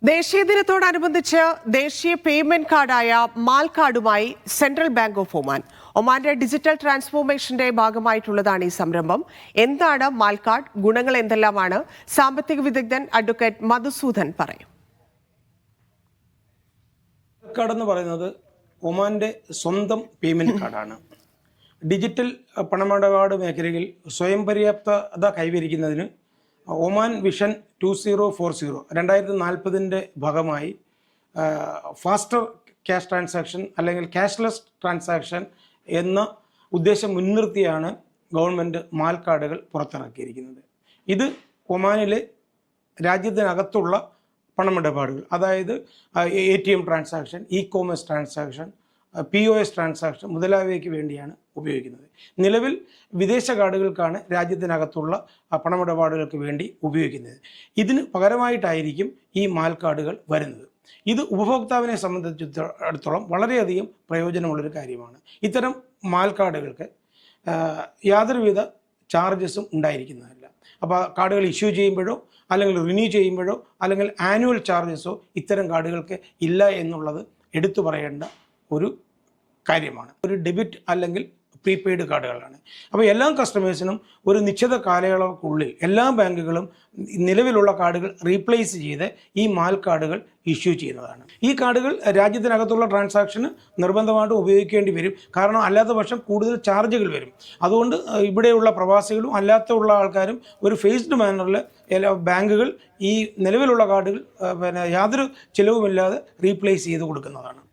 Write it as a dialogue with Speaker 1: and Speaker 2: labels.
Speaker 1: ദേശീയ ദിനത്തോടനുബന്ധിച്ച് ദേശീയ പേയ്മെന്റ് കാർഡായ മാൽ കാർഡുമായി സെൻട്രൽ ബാങ്ക് ഓഫ് ഒമാൻ. ഒമാന്റെ ഡിജിറ്റൽ ട്രാൻസ്ഫോർമേഷന്റെ ഭാഗമായിട്ടുള്ളതാണ് ഈ സംരംഭം. എന്താണ് മാൽ കാർഡ്, ഗുണങ്ങൾ എന്തെല്ലാമാണ്? സാമ്പത്തിക വിദഗ്ധൻ അഡ്വക്കേറ്റ് മധുസൂദൻ പറയും.
Speaker 2: കാർഡ് എന്ന് പറയുന്നത് ഒമാന്റെ സ്വന്തം പേയ്മെന്റ് കാർഡാണ്. ഡിജിറ്റൽ പണമിടപാട് മേഖലയിൽ സ്വയം പര്യാപ്തത കൈവരിക്കുന്നതിന് ഒമാൻ വിഷൻ 2040 2040 ഭാഗമായി ഫാസ്റ്റർ ക്യാഷ് ട്രാൻസാക്ഷൻ അല്ലെങ്കിൽ ക്യാഷ്ലെസ് ട്രാൻസാക്ഷൻ എന്ന ഉദ്ദേശം മുൻനിർത്തിയാണ് ഗവൺമെൻറ് മാൽ കാർഡുകൾ പുറത്തിറക്കിയിരിക്കുന്നത്. ഇത് ഒമാനിലെ രാജ്യത്തിനകത്തുള്ള പണമിടപാടുകൾ, അതായത് ATM transaction, e-commerce transaction, POS transaction മുതലായവയ്ക്ക് വേണ്ടിയാണ് ഉപയോഗിക്കുന്നത്. നിലവിൽ വിദേശ കാർഡുകൾക്കാണ് രാജ്യത്തിനകത്തുള്ള പണമിടപാടുകൾക്ക് വേണ്ടി ഉപയോഗിക്കുന്നത്. ഇതിന് പകരമായിട്ടായിരിക്കും ഈ മാൽ കാർഡുകൾ വരുന്നത്. ഇത് ഉപഭോക്താവിനെ സംബന്ധിച്ചിടത്തോളം വളരെയധികം പ്രയോജനമുള്ളൊരു കാര്യമാണ്. ഇത്തരം മാൽ കാർഡുകൾക്ക് യാതൊരുവിധ ചാർജസും ഉണ്ടായിരിക്കുന്നതല്ല. അപ്പോൾ കാർഡുകൾ ഇഷ്യൂ ചെയ്യുമ്പോഴോ അല്ലെങ്കിൽ റിന്യൂ ചെയ്യുമ്പോഴോ അല്ലെങ്കിൽ ആനുവൽ ചാർജസോ ഇത്തരം കാർഡുകൾക്ക് ഇല്ല എന്നുള്ളത് എടുത്തു പറയേണ്ട ഒരു കാര്യമാണ്. ഒരു ഡെബിറ്റ് അല്ലെങ്കിൽ പ്രീപെയ്ഡ് കാർഡുകളാണ്. അപ്പോൾ എല്ലാ കസ്റ്റമേഴ്സിനും ഒരു നിശ്ചിത കാലയളവുകൾക്കുള്ളിൽ എല്ലാ ബാങ്കുകളും നിലവിലുള്ള കാർഡുകൾ റീപ്ലേസ് ചെയ്ത് ഈ മാൽ കാർഡുകൾ ഇഷ്യൂ ചെയ്യുന്നതാണ്. ഈ കാർഡുകൾ രാജ്യത്തിനകത്തുള്ള ട്രാൻസാക്ഷന് നിർബന്ധമായിട്ടും ഉപയോഗിക്കേണ്ടി വരും. കാരണം അല്ലാത്ത പക്ഷം കൂടുതൽ ചാർജുകൾ വരും. അതുകൊണ്ട് ഇവിടെയുള്ള പ്രവാസികളും അല്ലാത്തുള്ള ആൾക്കാരും ഒരു ഫേസ്ഡ് മാനറിൽ ബാങ്കുകൾ ഈ നിലവിലുള്ള കാർഡുകൾ യാതൊരു ചിലവുമില്ലാതെ റീപ്ലേസ് ചെയ്ത് കൊടുക്കുന്നതാണ്.